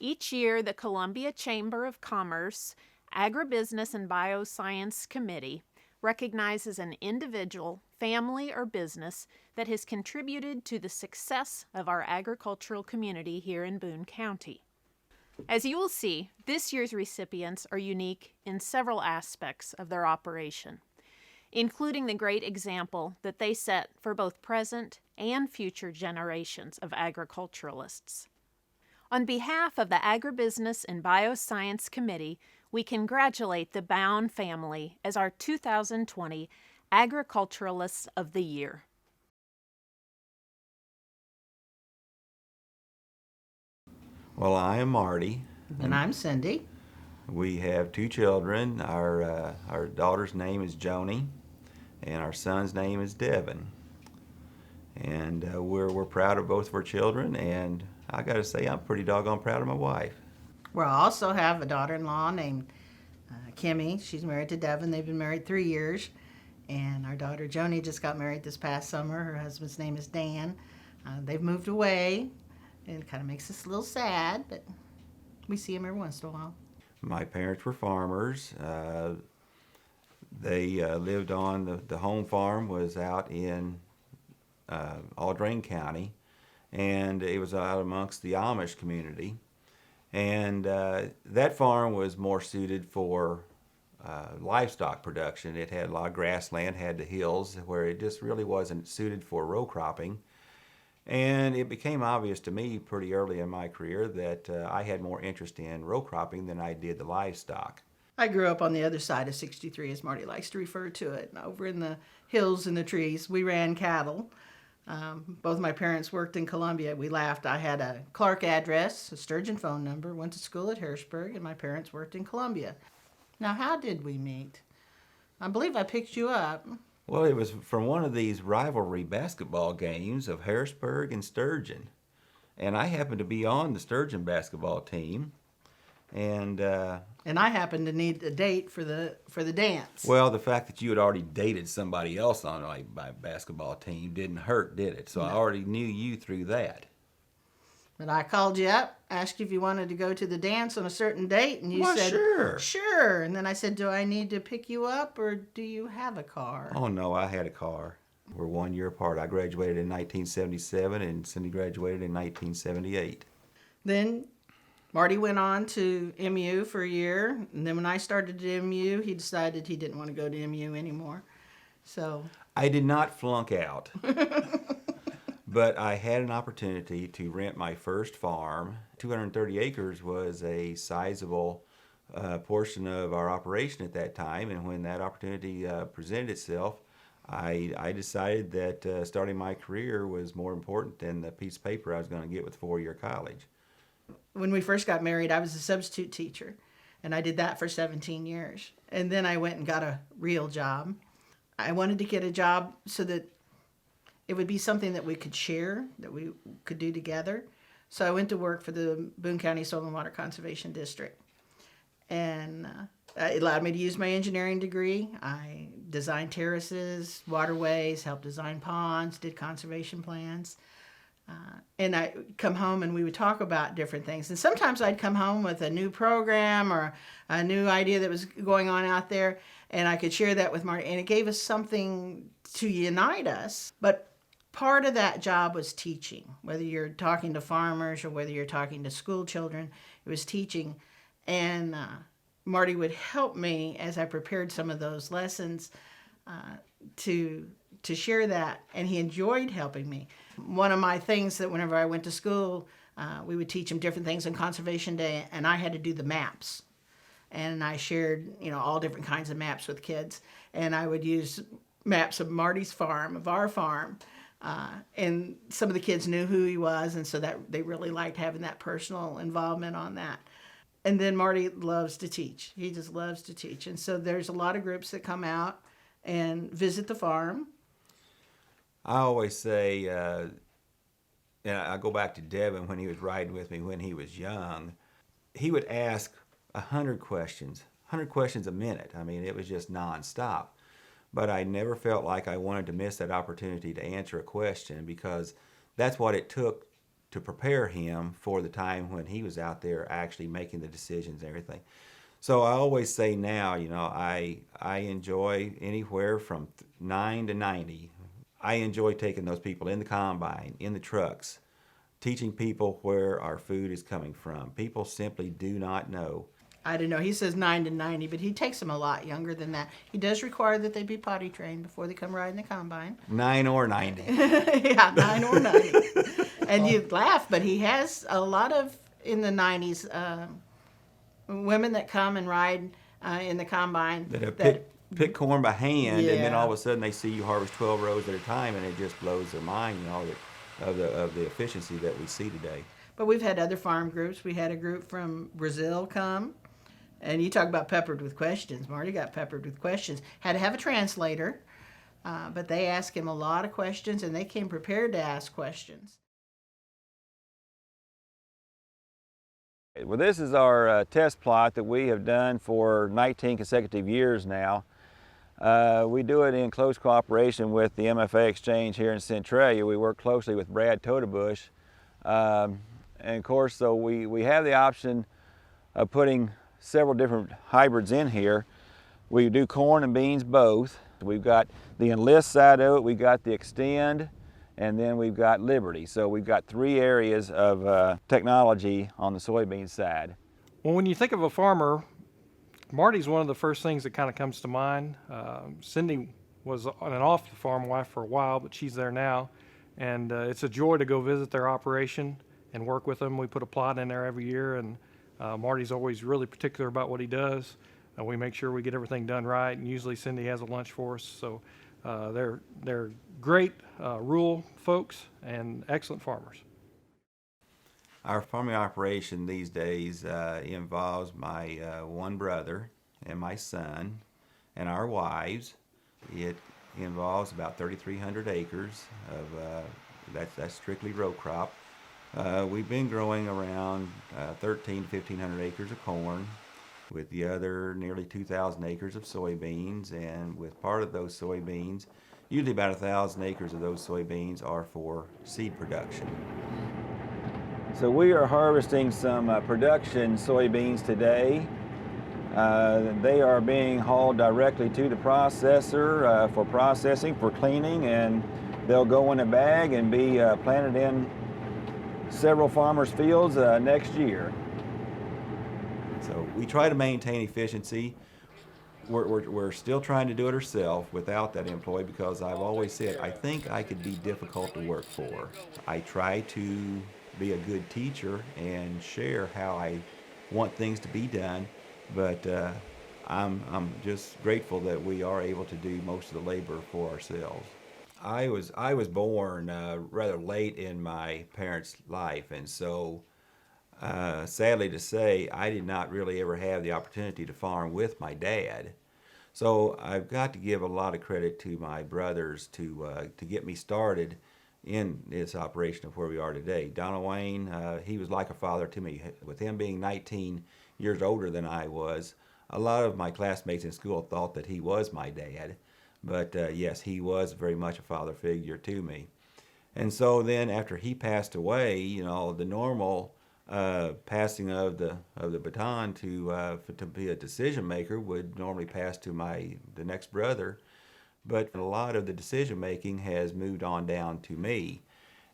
Each year, the Columbia Chamber of Commerce Agribusiness and Bioscience Committee recognizes an individual, family, or business that has contributed to the success of our agricultural community here in Boone County. As you will see, this year's recipients are unique in several aspects of their operation, including the great example that they set for both present and future generations of agriculturalists. On behalf of the Agribusiness and Bioscience Committee, we congratulate the Bowne family as our 2020 Agriculturalists of the Year. Well, I am Marty. And I'm Cindy. We have two children. Our daughter's name is Joni, and our son's name is Devin. And we're proud of both of our children, and I got to say, I'm pretty doggone proud of my wife. We also have a daughter-in-law named Kimmy. She's married to Devin. They've been married 3 years. And our daughter Joni just got married this past summer. Her husband's name is Dan. They've moved away, and it kind of makes us a little sad, but we see them every once in a while. My parents were farmers. They lived on the home farm was out in Audrain County, and it was out amongst the Amish community. And that farm was more suited for livestock production. It had a lot of grassland, had the hills, where it just really wasn't suited for row cropping. And it became obvious to me pretty early in my career that I had more interest in row cropping than I did the livestock. I grew up on the other side of 63, as Marty likes to refer to it, over in the hills and the trees. We ran cattle. Both my parents worked in Columbia. We laughed. I had a Clark address, a Sturgeon phone number, went to school at Harrisburg, and my parents worked in Columbia. Now, how did we meet? I believe I picked you up. Well, it was from one of these rivalry basketball games of Harrisburg and Sturgeon. And I happened to be on the Sturgeon basketball team. And I happened to need a date for the dance. Well, the fact that you had already dated somebody else on my basketball team didn't hurt, did it? So no. I already knew you through that. But I called you up, asked you if you wanted to go to the dance on a certain date, and you said, sure. And then I said, do I need to pick you up, or do you have a car? Oh, no, I had a car. We're 1 year apart. I graduated in 1977, and Cindy graduated in 1978. Then Marty went on to MU for a year, and then when I started at MU, he decided he didn't want to go to MU anymore. So I did not flunk out. But I had an opportunity to rent my first farm. 230 acres was a sizable portion of our operation at that time, and when that opportunity presented itself, I decided that starting my career was more important than the piece of paper I was going to get with 4-year college. When we first got married, I was a substitute teacher, and I did that for 17 years. And then I went and got a real job. I wanted to get a job so that it would be something that we could share, that we could do together. So I went to work for the Boone County Soil and Water Conservation District. And it allowed me to use my engineering degree. I designed terraces, waterways, helped design ponds, did conservation plans. And I'd come home and we would talk about different things. And sometimes I'd come home with a new program or a new idea that was going on out there, and I could share that with Marty. And it gave us something to unite us. But part of that job was teaching, whether you're talking to farmers or whether you're talking to school children, it was teaching. And Marty would help me as I prepared some of those lessons to share that, and he enjoyed helping me. One of my things that whenever I went to school, we would teach them different things on Conservation Day, and I had to do the maps. And I shared, all different kinds of maps with kids, and I would use maps of Marty's farm, of our farm. And some of the kids knew who he was, and so that they really liked having that personal involvement on that. And then Marty loves to teach. He just loves to teach. And so there's a lot of groups that come out and visit the farm. I always say, and I go back to Devin when he was riding with me when he was young, he would ask 100 questions a minute. I mean, it was just nonstop. But I never felt like I wanted to miss that opportunity to answer a question, because that's what it took to prepare him for the time when he was out there actually making the decisions and everything. So I always say now, I enjoy anywhere from 9 to 90. I enjoy taking those people in the combine, in the trucks, teaching people where our food is coming from. People simply do not know. I don't know. He says 9 to 90, but he takes them a lot younger than that. He does require that they be potty trained before they come ride in the combine. 9 or 90. Yeah, 9 or 90. And you laugh, but he has a lot of, in the 90s, women that come and ride in the combine. That have pick corn by hand, Yeah. and then all of a sudden they see you harvest 12 rows at a time, and it just blows their mind, of the efficiency that we see today. But we've had other farm groups. We had a group from Brazil come, and you talk about peppered with questions. Marty got peppered with questions. Had to have a translator, but they asked him a lot of questions, and they came prepared to ask questions. Well, this is our test plot that we have done for 19 consecutive years now. We do it in close cooperation with the MFA Exchange here in Centralia. We work closely with Brad Totebush. And of course, so we have the option of putting several different hybrids in here. We do corn and beans both. We've got the Enlist side of it, we've got the Extend, and then we've got Liberty. So we've got 3 areas of technology on the soybean side. Well, when you think of a farmer, Marty's one of the first things that kind of comes to mind. Cindy was on and off the farm wife for a while, but she's there now. And it's a joy to go visit their operation and work with them. We put a plot in there every year, and Marty's always really particular about what he does. And we make sure we get everything done right, and usually Cindy has a lunch for us. So they're great rural folks and excellent farmers. Our farming operation these days involves my one brother and my son and our wives. It involves about 3,300 acres of that's strictly row crop. We've been growing around 1,300 to 1,500 acres of corn, with the other nearly 2,000 acres of soybeans, and with part of those soybeans, usually about 1,000 acres of those soybeans are for seed production. So we are harvesting some production soybeans today. They are being hauled directly to the processor for processing, for cleaning, and they'll go in a bag and be planted in several farmers' fields next year. So we try to maintain efficiency. We're still trying to do it ourselves without that employee, because I've always said I think I could be difficult to work for. I try to be a good teacher and share how I want things to be done, but I'm just grateful that we are able to do most of the labor for ourselves. I was born rather late in my parents' life, and so sadly to say, I did not really ever have the opportunity to farm with my dad. So I've got to give a lot of credit to my brothers to get me started in this operation of where we are today. Donald Wayne, he was like a father to me. With him being 19 years older than I was, a lot of my classmates in school thought that he was my dad. But yes, he was very much a father figure to me. And so then after he passed away, the normal passing of the baton to be a decision maker would normally pass to the next brother. But a lot of the decision making has moved on down to me,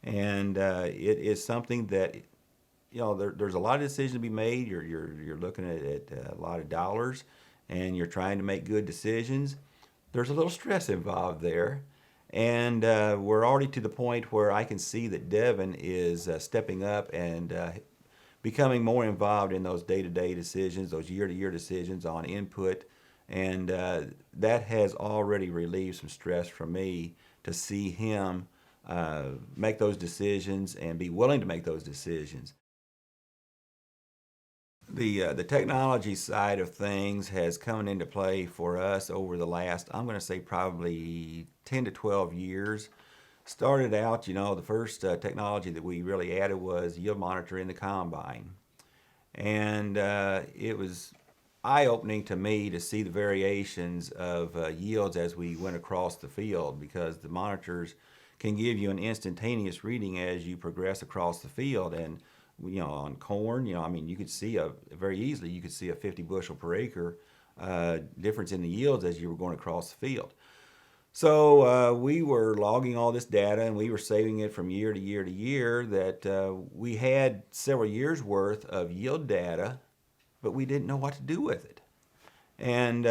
and it is something that there's a lot of decisions to be made. You're looking at a lot of dollars, and you're trying to make good decisions. There's a little stress involved there, and we're already to the point where I can see that Devin is stepping up and becoming more involved in those day-to-day decisions, those year-to-year decisions on input. And that has already relieved some stress from me to see him make those decisions and be willing to make those decisions. The technology side of things has come into play for us over the last, I'm going to say probably 10 to 12 years. Started out, the first technology that we really added was yield monitor in the combine. And it was eye-opening to me to see the variations of yields as we went across the field, because the monitors can give you an instantaneous reading as you progress across the field. And on corn, I mean, you could see very easily you could see a 50 bushel per acre difference in the yields as you were going across the field. So we were logging all this data, and we were saving it from year to year to year. That we had several years worth of yield data, but we didn't know what to do with it. And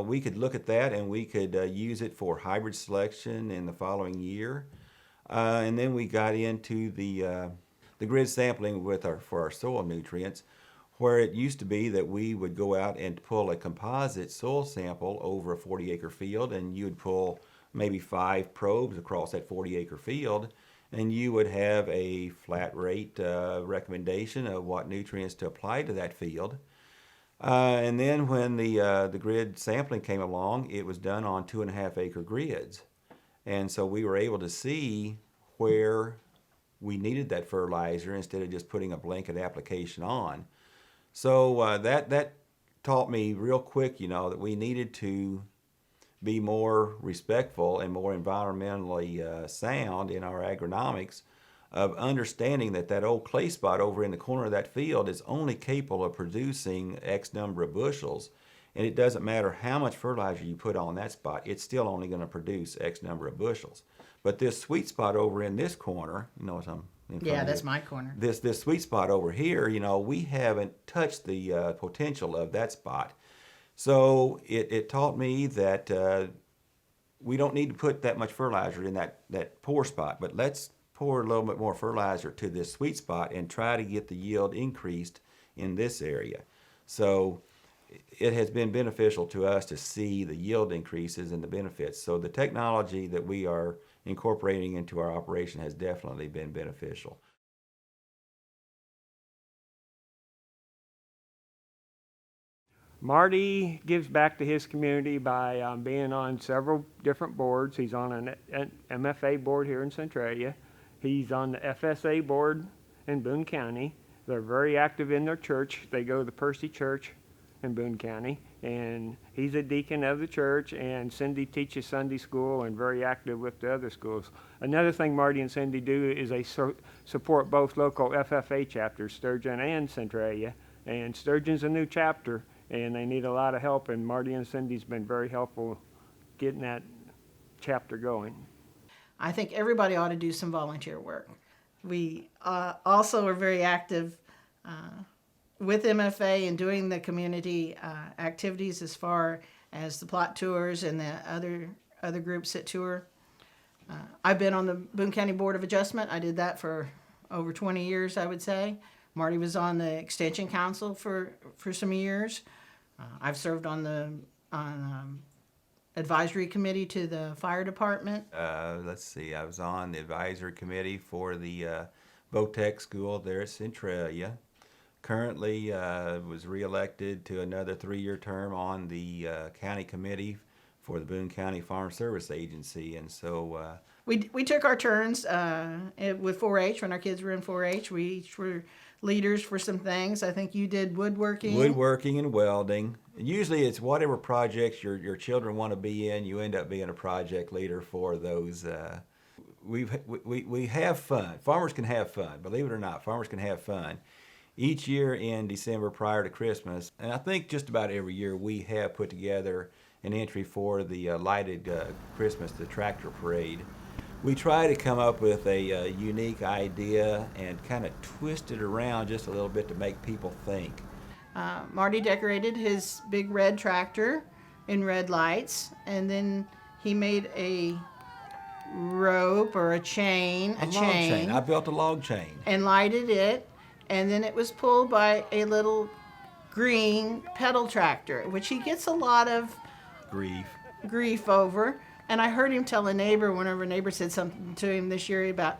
we could look at that, and we could use it for hybrid selection in the following year. And then we got into the grid sampling for our soil nutrients, where it used to be that we would go out and pull a composite soil sample over a 40-acre field, and you would pull maybe 5 probes across that 40-acre field, and you would have a flat rate recommendation of what nutrients to apply to that field. And then when the grid sampling came along, it was done on 2.5-acre grids. And so we were able to see where we needed that fertilizer instead of just putting a blanket application on. So that taught me real quick, that we needed to be more respectful and more environmentally sound in our agronomics, of understanding that old clay spot over in the corner of that field is only capable of producing X number of bushels. And it doesn't matter how much fertilizer you put on that spot, it's still only going to produce X number of bushels. But this sweet spot over in this corner, what I'm in front Yeah, of that's you, my corner. this sweet spot over here, we haven't touched the potential of that spot. So it taught me that we don't need to put that much fertilizer in that poor spot, but let's pour a little bit more fertilizer to this sweet spot and try to get the yield increased in this area. So it has been beneficial to us to see the yield increases and the benefits. So the technology that we are incorporating into our operation has definitely been beneficial. Marty gives back to his community by being on several different boards. He's on an MFA board here in Centralia. He's on the FSA board in Boone County. They're very active in their church. They go to the Percy Church in Boone County, and he's a deacon of the church, and Cindy teaches Sunday school and very active with the other schools. Another thing Marty and Cindy do is they support both local FFA chapters, Sturgeon and Centralia, and Sturgeon's a new chapter, and they need a lot of help, and Marty and Cindy's been very helpful getting that chapter going. I think everybody ought to do some volunteer work. We also are very active with MFA and doing the community activities as far as the plot tours and the other groups that tour. I've been on the Boone County Board of Adjustment. I did that for over 20 years, I would say. Marty was on the Extension Council for some years. I've served on the advisory committee to the fire department. Let's see, I was on the advisory committee for the Vo-Tech school there at Centralia. Currently was reelected to another 3-year term on the county committee for the Boone County Farm Service Agency. And so we took our turns with 4-H when our kids were in 4-H. We each were leaders for some things. I think you did woodworking. Woodworking and welding. Usually it's whatever projects your children want to be in, you end up being a project leader for those. We have fun. Farmers can have fun. Believe it or not, farmers can have fun. Each year in December prior to Christmas, and I think just about every year, we have put together an entry for the lighted Christmas, the tractor parade. We try to come up with a unique idea and kind of twist it around just a little bit to make people think. Marty decorated his big red tractor in red lights, and then he made a rope or a chain. A log chain. I built a log chain. And lighted it, and then it was pulled by a little green pedal tractor, which he gets a lot of grief over. And I heard him tell a neighbor, whenever a neighbor said something to him this year about,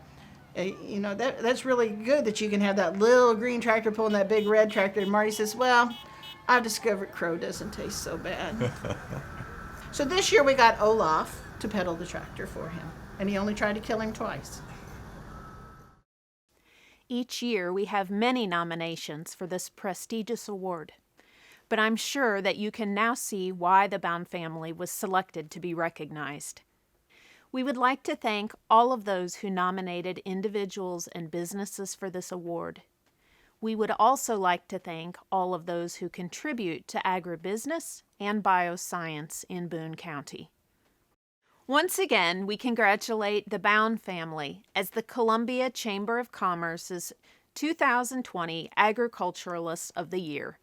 that's really good that you can have that little green tractor pulling that big red tractor. And Marty says, well, I've discovered crow doesn't taste so bad. So this year we got Olaf to pedal the tractor for him, and he only tried to kill him twice. Each year we have many nominations for this prestigious award, but I'm sure that you can now see why the Bowne family was selected to be recognized. We would like to thank all of those who nominated individuals and businesses for this award. We would also like to thank all of those who contribute to agribusiness and bioscience in Boone County. Once again, we congratulate the Bowne family as the Columbia Chamber of Commerce's 2020 Agriculturalist of the Year.